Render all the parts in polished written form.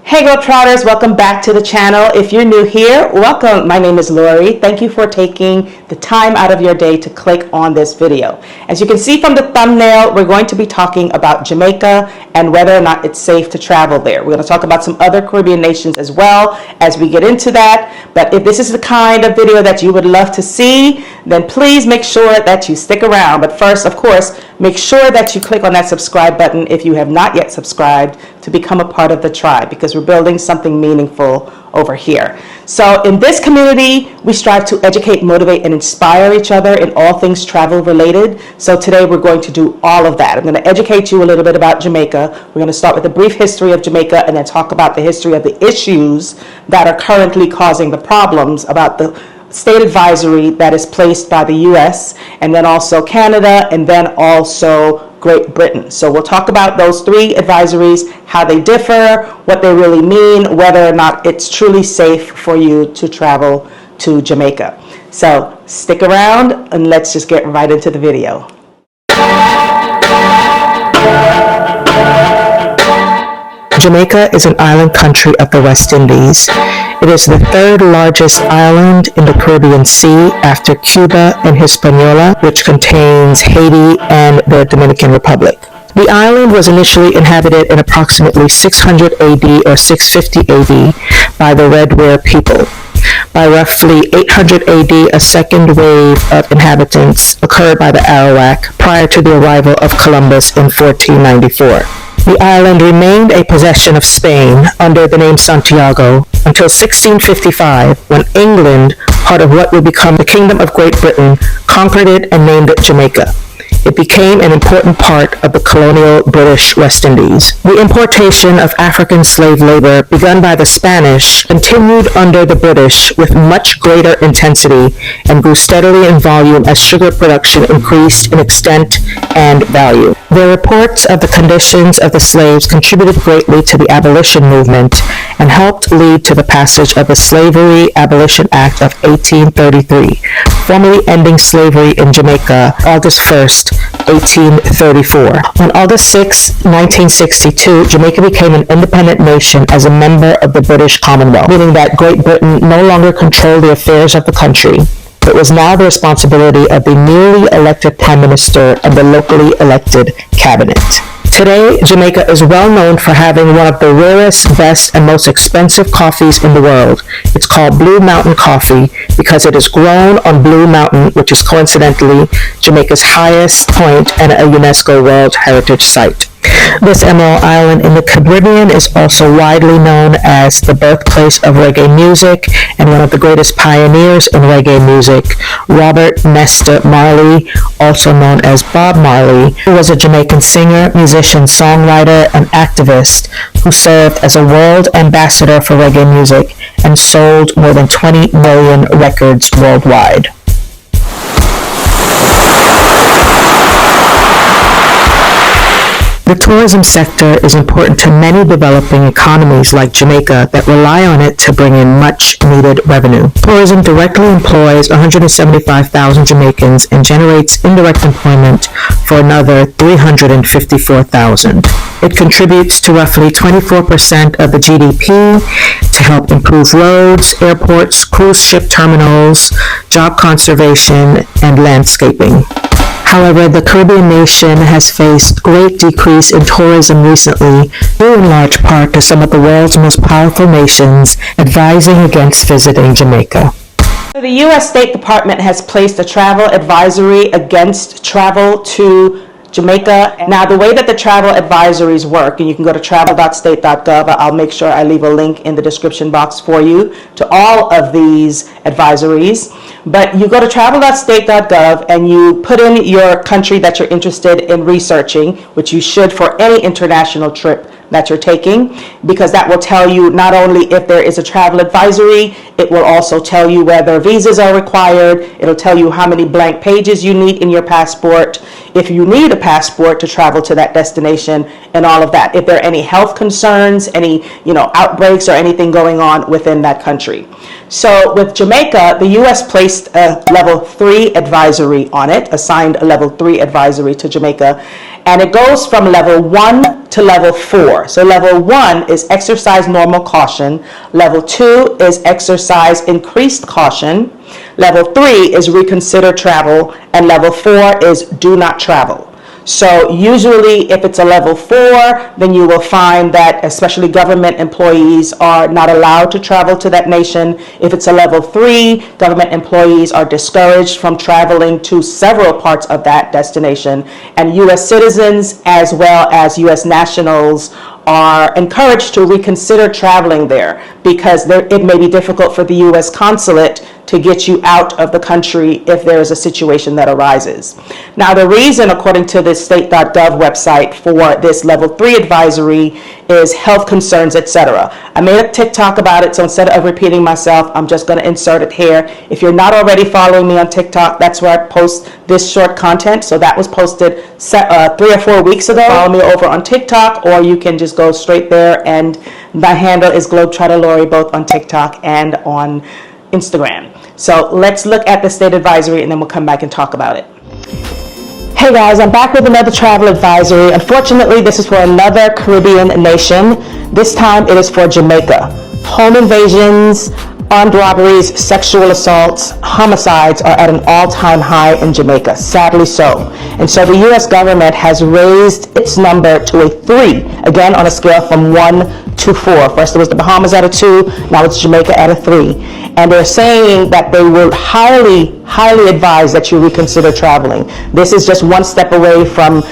Hey GlobeTrotters, welcome back to the channel. If you're new here, welcome. My name is Lori. Thank you for taking the time out of your day to click on this video. As you can see from the thumbnail, we're going to be talking about Jamaica and whether or not it's safe to travel there. We're going to talk about some other Caribbean nations as well as we get into that. But if this is the kind of video that you would love to see, then please make sure that you stick around. But first, of course, make sure that you click on that subscribe button if you have not yet subscribed to become a part of the tribe, because we're building something meaningful over here. So in this community, we strive to educate, motivate, and inspire each other in all things travel related. So today we're going to do all of that. I'm going to educate you a little bit about Jamaica. We're going to start with a brief history of Jamaica and then talk about the history of the issues that are currently causing the problems, about the state advisory that is placed by the US, and then also Canada, and then also Great Britain. So we'll talk about those three advisories, how they differ, what they really mean, whether or not it's truly safe for you to travel to Jamaica. So stick around and let's just get right into the video. Jamaica is an island country of the West Indies. It is the third largest island in the Caribbean Sea after Cuba and Hispaniola, which contains Haiti and the Dominican Republic. The island was initially inhabited in approximately 600 AD or 650 AD by the Red Ware people. By roughly 800 AD, a second wave of inhabitants occurred by the Arawak prior to the arrival of Columbus in 1494. The island remained a possession of Spain under the name Santiago until 1655, when England, part of what would become the Kingdom of Great Britain, conquered it and named it Jamaica. It became an important part of the colonial British West Indies. The importation of African slave labor begun by the Spanish continued under the British with much greater intensity and grew steadily in volume as sugar production increased in extent and value. Their reports of the conditions of the slaves contributed greatly to the abolition movement and helped lead to the passage of the Slavery Abolition Act of 1833, formally ending slavery in Jamaica August 1st, 1834. On August 6, 1962, Jamaica became an independent nation as a member of the British Commonwealth, meaning that Great Britain no longer controlled the affairs of the country, but was now the responsibility of the newly elected Prime Minister and the locally elected cabinet. Today, Jamaica is well known for having one of the rarest, best, and most expensive coffees in the world. It's called Blue Mountain Coffee because it is grown on Blue Mountain, which is coincidentally Jamaica's highest point and a UNESCO World Heritage Site. This emerald island in the Caribbean is also widely known as the birthplace of reggae music, and one of the greatest pioneers in reggae music, Robert Nesta Marley, also known as Bob Marley, who was a Jamaican singer, musician, songwriter, and activist who served as a world ambassador for reggae music and sold more than 20 million records worldwide. The tourism sector is important to many developing economies like Jamaica that rely on it to bring in much-needed revenue. Tourism directly employs 175,000 Jamaicans and generates indirect employment for another 354,000. It contributes to roughly 24% of the GDP to help improve roads, airports, cruise ship terminals, job conservation, and landscaping. However, the Caribbean nation has faced great decrease in tourism recently, due in large part to some of the world's most powerful nations advising against visiting Jamaica. The U.S. State Department has placed a travel advisory against travel to Jamaica. Now, the way that the travel advisories work, and you can go to travel.state.gov, I'll make sure I leave a link in the description box for you to all of these advisories. But you go to travel.state.gov and you put in your country that you're interested in researching, which you should for any international trip that you're taking, because that will tell you not only if there is a travel advisory, it will also tell you whether visas are required. It'll tell you how many blank pages you need in your passport, if you need a passport to travel to that destination, and all of that. If there are any health concerns, any outbreaks or anything going on within that country. So with Jamaica, the U.S. placed a level 3 advisory on it, assigned a level 3 advisory to Jamaica. And it goes from level 1 to level 4. So level 1 is exercise normal caution. Level 2 is exercise increased caution. Level 3 is reconsider travel. And level 4 is do not travel. So usually if it's a level 4, then you will find that especially government employees are not allowed to travel to that nation. If it's a level 3, government employees are discouraged from traveling to several parts of that destination. And U.S. citizens as well as U.S. nationals are encouraged to reconsider traveling there because it may be difficult for the U.S. consulate to get you out of the country if there is a situation that arises. Now, the reason, according to this state.gov website, for this level 3 advisory is health concerns, etc. I made a TikTok about it, so instead of repeating myself, I'm just going to insert it here. If you're not already following me on TikTok, that's where I post this short content. So that was posted 3 or 4 weeks ago. Follow me over on TikTok, or you can just go straight there, and my handle is GlobeTrotterLori, both on TikTok and on Instagram. So let's look at the state advisory and then we'll come back and talk about it. Hey guys, I'm back with another travel advisory. Unfortunately, this is for another Caribbean nation. This time it is for Jamaica. Home invasions, armed robberies, sexual assaults, homicides are at an all-time high in Jamaica, sadly so. And so the U.S. government has raised its number to a 3, again on a scale from 1 to 4. First it was the Bahamas at a 2, now it's Jamaica at a 3. And they're saying that they will highly advise that you reconsider traveling. This is just one step away from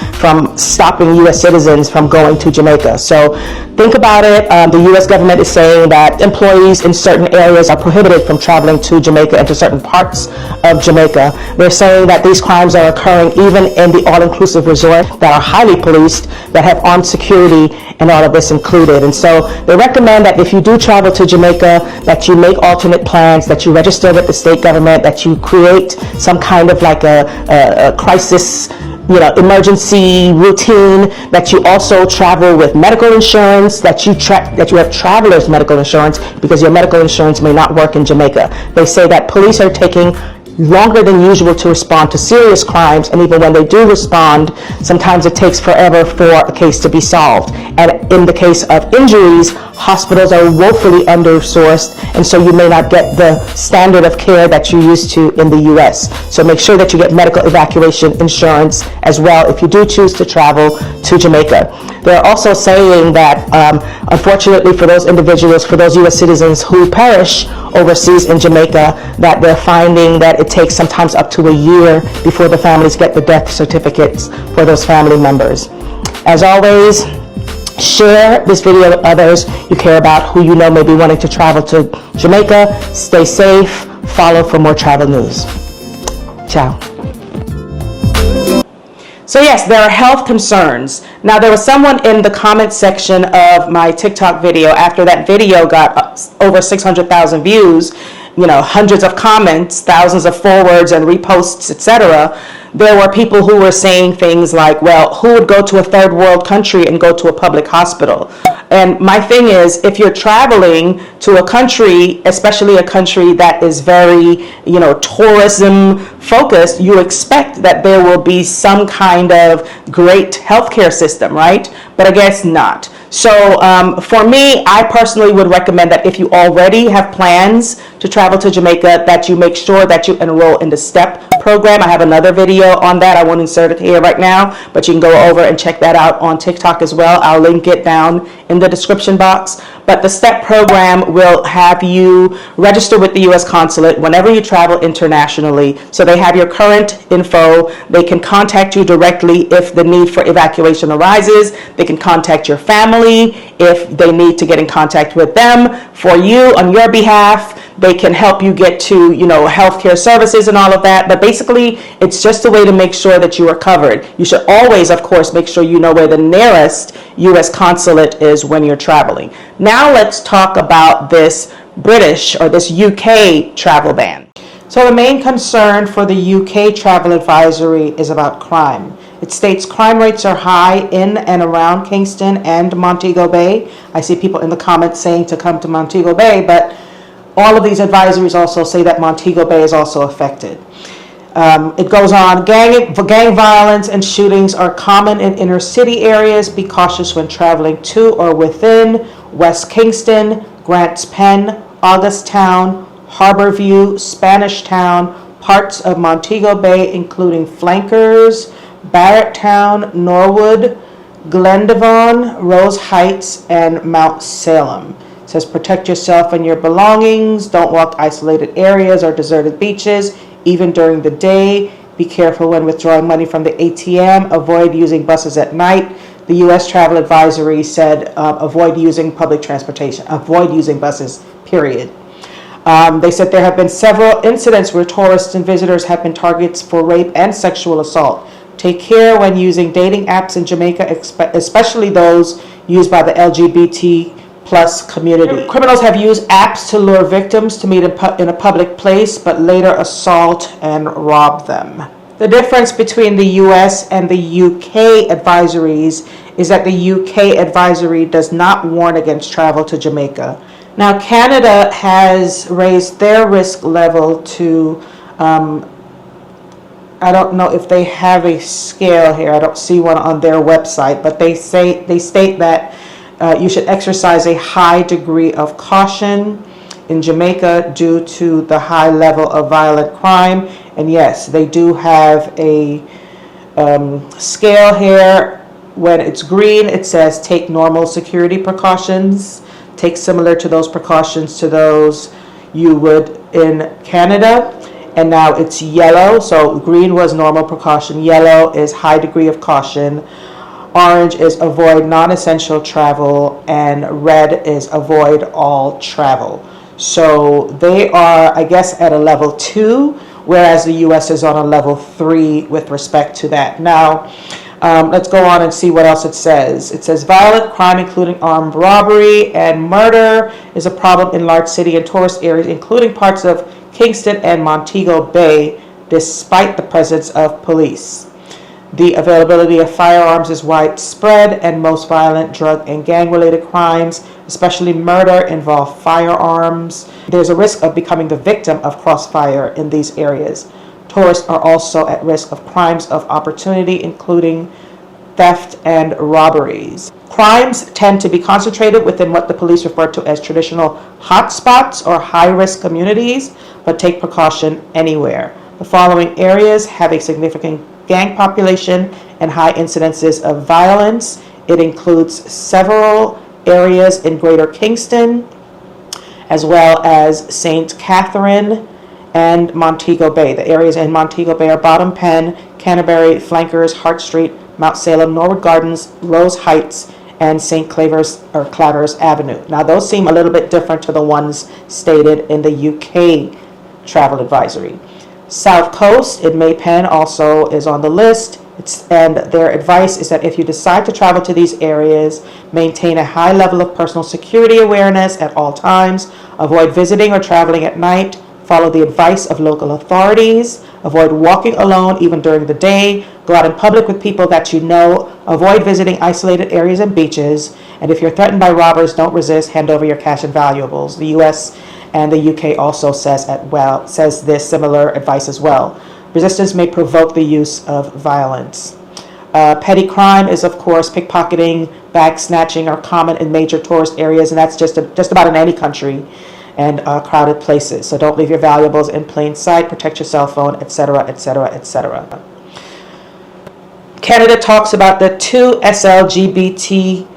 stopping U.S. citizens from going to Jamaica. So think about it. The U.S. government is saying that employees in certain areas are prohibited from traveling to Jamaica and to certain parts of Jamaica. They're saying that these crimes are occurring even in the all-inclusive resort that are highly policed, that have armed security and all of this included. And so they recommend that if you do travel to Jamaica, that you make alternate plans, that you register with the state government, that you create some kind of like a crisis, emergency routine, that you also travel with medical insurance, that you have traveler's medical insurance, because your medical insurance may not work in Jamaica. They say that police are taking longer than usual to respond to serious crimes, and even when they do respond, sometimes it takes forever for a case to be solved. And in the case of injuries, hospitals are woefully under-resourced, and so you may not get the standard of care that you're used to in the U.S. So make sure that you get medical evacuation insurance as well if you do choose to travel to Jamaica. They're also saying that, unfortunately for those individuals, for those U.S. citizens who perish overseas in Jamaica, that they're finding that it takes sometimes up to a year before the families get the death certificates for those family members. As always, share this video with others you care about who you know may be wanting to travel to Jamaica. Stay safe. Follow for more travel news. Ciao. So yes, there are health concerns. Now, there was someone in the comment section of my TikTok video, after that video got over 600,000 views, hundreds of comments, thousands of forwards and reposts, etc. There were people who were saying things like, well, who would go to a third world country and go to a public hospital? And my thing is, if you're traveling to a country, especially a country that is very, tourism focused, you expect that there will be some kind of great healthcare system, right? But I guess not. So for me, I personally would recommend that if you already have plans to travel to Jamaica, that you make sure that you enroll in the STEP program. I have another video on that. I won't insert it here right now, but you can go over and check that out on TikTok as well. I'll link it down in the description box. But the STEP program will have you register with the U.S. consulate whenever you travel internationally. So they have your current info. They can contact you directly if the need for evacuation arises. They can contact your family if they need to get in contact with them for you on your behalf. They can help you get to, healthcare services and all of that. But basically, it's just a way to make sure that you are covered. You should always, of course, make sure you know where the nearest U.S. consulate is when you're traveling. Now let's talk about this British or this UK travel ban. So the main concern for the UK travel advisory is about crime. It states crime rates are high in and around Kingston and Montego Bay. I see people in the comments saying to come to Montego Bay, but all of these advisories also say that Montego Bay is also affected. It goes on, gang violence and shootings are common in inner city areas. Be cautious when traveling to or within West Kingston, Grants Pen, Augusttown, Harborview, Spanish Town, parts of Montego Bay, including Flankers, Barretttown, Norwood, Glendavon, Rose Heights, and Mount Salem. It says protect yourself and your belongings. Don't walk isolated areas or deserted beaches, even during the day. Be careful when withdrawing money from the ATM. Avoid using buses at night. The U.S. Travel Advisory said avoid using public transportation. Avoid using buses, period. They said there have been several incidents where tourists and visitors have been targets for rape and sexual assault. Take care when using dating apps in Jamaica, especially those used by the LGBT plus community. Criminals have used apps to lure victims to meet in a public place, but later assault and rob them. The difference between the US and the UK advisories is that the UK advisory does not warn against travel to Jamaica. Now, Canada has raised their risk level to, I don't know if they have a scale here. I don't see one on their website, but they state that you should exercise a high degree of caution in Jamaica due to the high level of violent crime. And yes, they do have a scale here. When it's green, it says take normal security precautions. Take similar to those precautions to those you would in Canada. And now it's yellow. So green was normal precaution. Yellow is high degree of caution. Orange is avoid non-essential travel, and red is avoid all travel. So they are, I guess, at a level 2, whereas the US is on a level 3 with respect to that. Now, let's go on and see what else it says. It says violent crime, including armed robbery and murder, is a problem in large city and tourist areas, including parts of Kingston and Montego Bay, despite the presence of police. The availability of firearms is widespread, and most violent drug and gang-related crimes, especially murder, involve firearms. There's a risk of becoming the victim of crossfire in these areas. Tourists are also at risk of crimes of opportunity, including theft and robberies. Crimes tend to be concentrated within what the police refer to as traditional hotspots or high-risk communities, but take precaution anywhere. The following areas have a significant gang population and high incidences of violence. It includes several areas in Greater Kingston, as well as St. Catherine and Montego Bay. The areas in Montego Bay are Bottom Pen, Canterbury, Flankers, Hart Street, Mount Salem, Norwood Gardens, Rose Heights, and St. Clavers Avenue. Now, those seem a little bit different to the ones stated in the UK travel advisory. South Coast in Maypen also is on the list. And their advice is that if you decide to travel to these areas, maintain a high level of personal security awareness at all times, avoid visiting or traveling at night, follow the advice of local authorities, avoid walking alone even during the day, go out in public with people that you know, avoid visiting isolated areas and beaches, and if you're threatened by robbers, don't resist, hand over your cash and valuables. The US and the UK also says this similar advice as well. Resistance may provoke the use of violence. Petty crime is, of course, pickpocketing, bag snatching are common in major tourist areas, and that's just about in any country and crowded places. So don't leave your valuables in plain sight, protect your cell phone, etc., etc., etc. Canada talks about the 2 SLGBTQI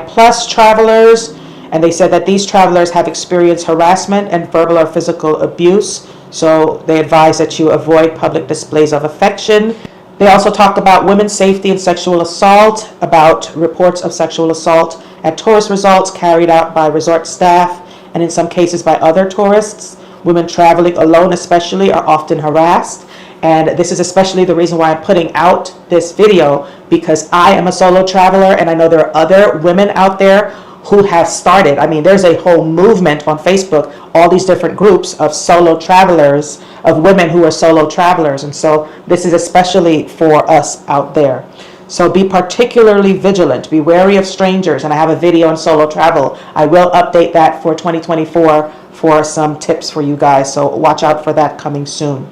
plus travelers, and they said that these travelers have experienced harassment and verbal or physical abuse, so they advise that you avoid public displays of affection. They also talked about women's safety and sexual assault, about reports of sexual assault at tourist resorts carried out by resort staff, and in some cases by other tourists. Women traveling alone especially are often harassed, and this is especially the reason why I'm putting out this video, because I am a solo traveler and I know there are other women out there who have started. I mean, there's a whole movement on Facebook, all these different groups of solo travelers, of women who are solo travelers, and so this is especially for us out there. So be particularly vigilant, be wary of strangers, and I have a video on solo travel. I will update that for 2024 for some tips for you guys, so watch out for that coming soon.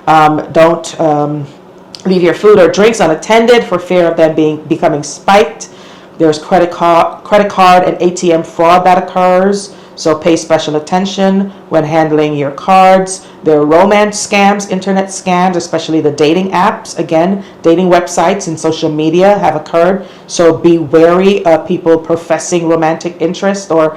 Don't leave your food or drinks unattended for fear of them becoming spiked. There's credit card and ATM fraud that occurs, so pay special attention when handling your cards. There are romance scams, internet scams, especially the dating apps. Again, dating websites and social media have occurred, so be wary of people professing romantic interest or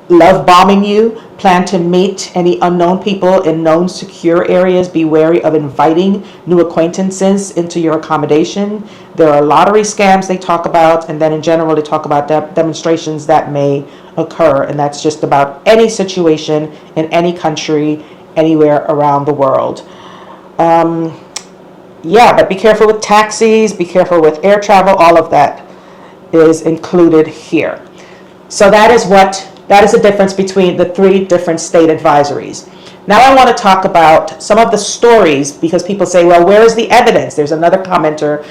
love bombing you. Plan to meet any unknown people in known secure areas. Be wary of inviting new acquaintances into your accommodation. There are lottery scams they talk about, and then in general they talk about demonstrations that may occur, and that's just about any situation in any country, anywhere around the world. Yeah, but be careful with taxis, be careful with air travel, all of that is included here. So that is the difference between the 3 different state advisories. Now I want to talk about some of the stories, because people say, well, where is the evidence? There's another commenter,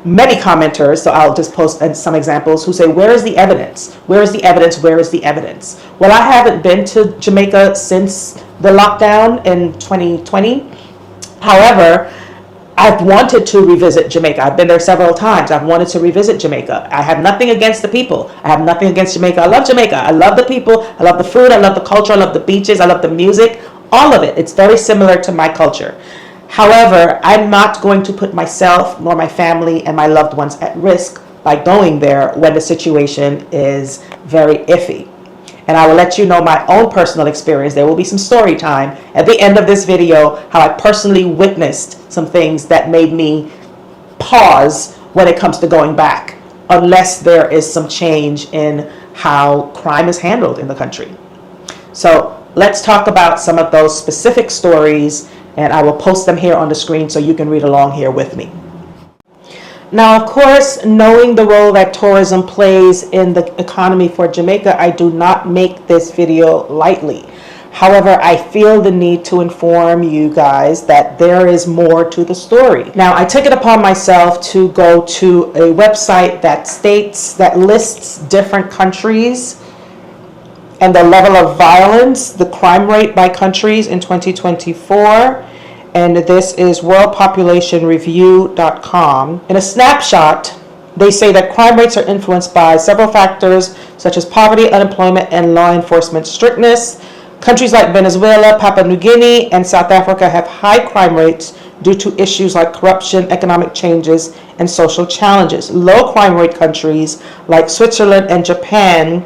many commenters, so I'll just post some examples, who say, where is the evidence? Where is the evidence? Where is the evidence? Well, I haven't been to Jamaica since the lockdown in 2020. However, I've wanted to revisit Jamaica. I've been there several times. I've wanted to revisit Jamaica. I have nothing against the people. I have nothing against Jamaica. I love Jamaica. I love the people. I love the food. I love the culture. I love the beaches. I love the music. All of it. It's very similar to my culture. However, I'm not going to put myself nor my family and my loved ones at risk by going there when the situation is very iffy. And I will let you know my own personal experience. There will be some story time at the end of this video, how I personally witnessed some things that made me pause when it comes to going back, unless there is some change in how crime is handled in the country. So let's talk about some of those specific stories, and I will post them here on the screen so you can read along here with me. Now, of course, knowing the role that tourism plays in the economy for Jamaica, I do not make this video lightly. However, I feel the need to inform you guys that there is more to the story. Now, I took it upon myself to go to a website that lists different countries and the level of violence, the crime rate by countries in 2024. And this is worldpopulationreview.com. In a snapshot, they say that crime rates are influenced by several factors such as poverty, unemployment, and law enforcement strictness. Countries like Venezuela, Papua New Guinea, and South Africa have high crime rates due to issues like corruption, economic changes, and social challenges. Low crime rate countries like Switzerland and Japan,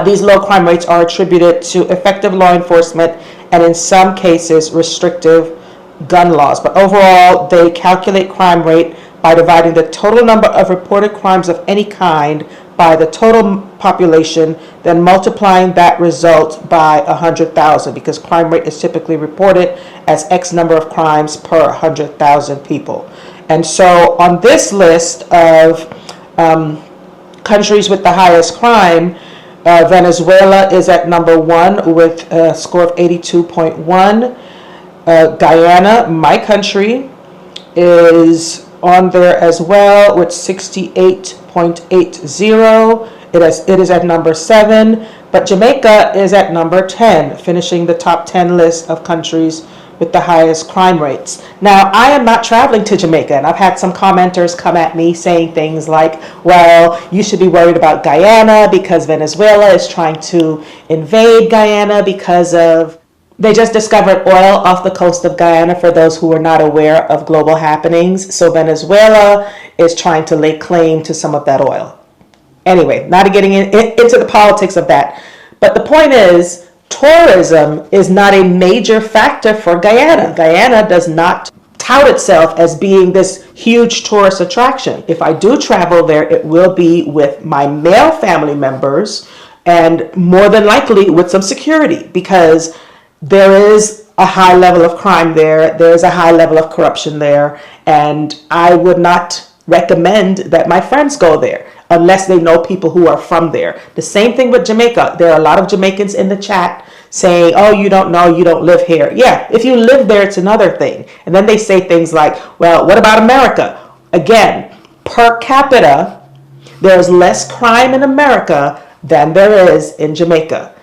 these low crime rates are attributed to effective law enforcement and in some cases restrictive gun laws. But overall, they calculate crime rate by dividing the total number of reported crimes of any kind by the total population, then multiplying that result by 100,000, because crime rate is typically reported as X number of crimes per 100,000 people. And so on this list of countries with the highest crime, Venezuela is at number 1 with a score of 82.1. Guyana, my country, is on there as well with 68.80. It is at number 7, but Jamaica is at number 10, finishing the top 10 list of countries with the highest crime rates. Now, I am not traveling to Jamaica, and I've had some commenters come at me saying things like, well, you should be worried about Guyana because Venezuela is trying to invade Guyana because they just discovered oil off the coast of Guyana, for those who are not aware of global happenings. So Venezuela is trying to lay claim to some of that oil. Anyway, not getting into the politics of that. But the point is, tourism is not a major factor for Guyana. Guyana does not tout itself as being this huge tourist attraction. If I do travel there, it will be with my male family members and more than likely with some security, because there is a high level of crime there. There is a high level of corruption there. And I would not recommend that my friends go there unless they know people who are from there. The same thing with Jamaica. There are a lot of Jamaicans in the chat saying, oh, you don't know, you don't live here. Yeah, if you live there, it's another thing. And then they say things like, well, what about America? Again, per capita, there's less crime in America than there is in Jamaica.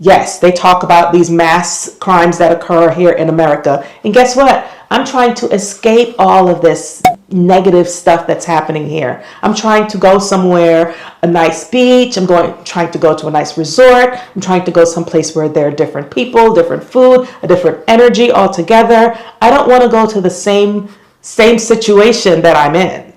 Yes, they talk about these mass crimes that occur here in America. And guess what? I'm trying to escape all of this negative stuff that's happening here. I'm trying to go somewhere, a nice beach. Trying to go to a nice resort. I'm trying to go someplace where there are different people, different food, a different energy altogether. I don't want to go to the same situation that I'm in.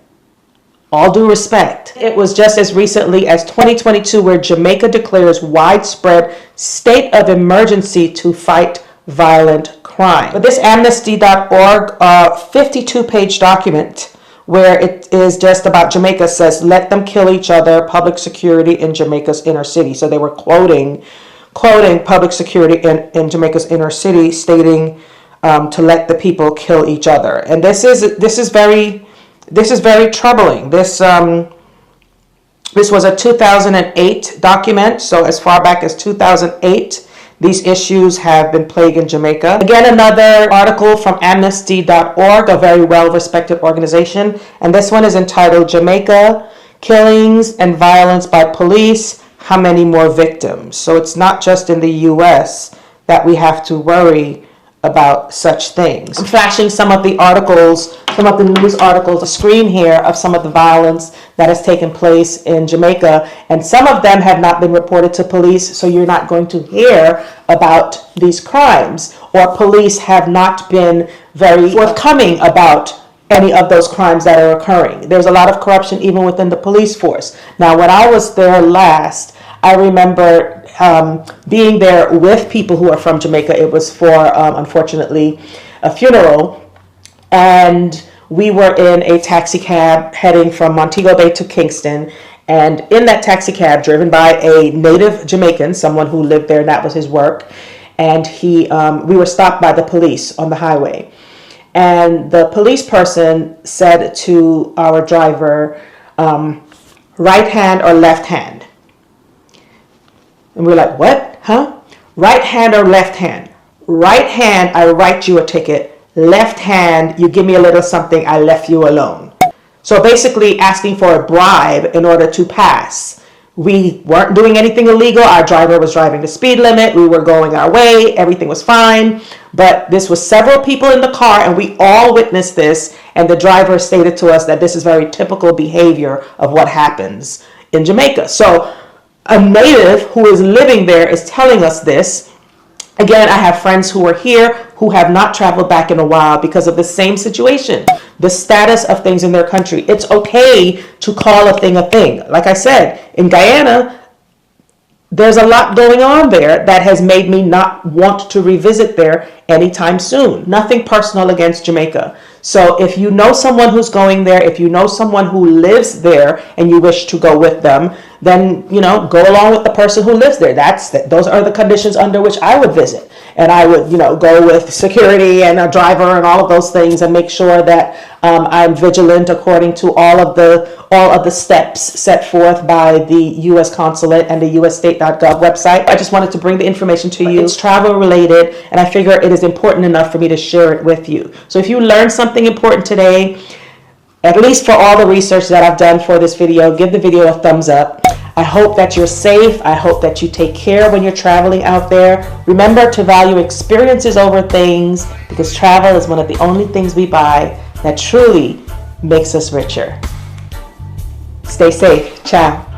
All due respect. It was just as recently as 2022 where Jamaica declares widespread state of emergency to fight violent crime. But this amnesty.org 52-page document where it is just about Jamaica says, let them kill each other, public security in Jamaica's inner city. So they were quoting public security in Jamaica's inner city, stating to let the people kill each other. And this is very troubling. This was a 2008 document, so as far back as 2008, these issues have been plaguing Jamaica. Again, another article from amnesty.org, a very well-respected organization, and this one is entitled Jamaica, Killings and Violence by Police, How Many More Victims? So it's not just in the U.S. that we have to worry about such things. I'm flashing some of the articles, some of the news articles, a screen here of some of the violence that has taken place in Jamaica, and some of them have not been reported to police, so you're not going to hear about these crimes, or police have not been very forthcoming about any of those crimes that are occurring. There's a lot of corruption even within the police force. Now, when I was there last, I remember being there with people who are from Jamaica. It was for, unfortunately, a funeral. And we were in a taxi cab heading from Montego Bay to Kingston. And in that taxi cab, driven by a native Jamaican, someone who lived there, and that was his work. And we were stopped by the police on the highway. And the police person said to our driver, right hand or left hand? And we're like, what? Huh? Right hand or left hand? Right hand, I write you a ticket. Left hand, you give me a little something, I left you alone. So basically asking for a bribe in order to pass. We weren't doing anything illegal. Our driver was driving the speed limit. We were going our way. Everything was fine. But this was several people in the car, and we all witnessed this. And the driver stated to us that this is very typical behavior of what happens in Jamaica. So a native who is living there is telling us this. Again, I have friends who are here who have not traveled back in a while because of the same situation, the status of things in their country. It's okay to call a thing a thing. Like I said, in Guyana, there's a lot going on there that has made me not want to revisit there anytime soon. Nothing personal against Jamaica. So if you know someone who's going there, if you know someone who lives there and you wish to go with them, then, go along with the person who lives there. Those are the conditions under which I would visit. And I would, go with security and a driver and all of those things and make sure that I'm vigilant according to all of the steps set forth by the U.S. Consulate and the USState.gov website. I just wanted to bring the information to you. It's travel related, and I figure it is important enough for me to share it with you. So if you learned something important today, at least for all the research that I've done for this video, give the video a thumbs up. I hope that you're safe. I hope that you take care when you're traveling out there. Remember to value experiences over things, because travel is one of the only things we buy that truly makes us richer. Stay safe. Ciao.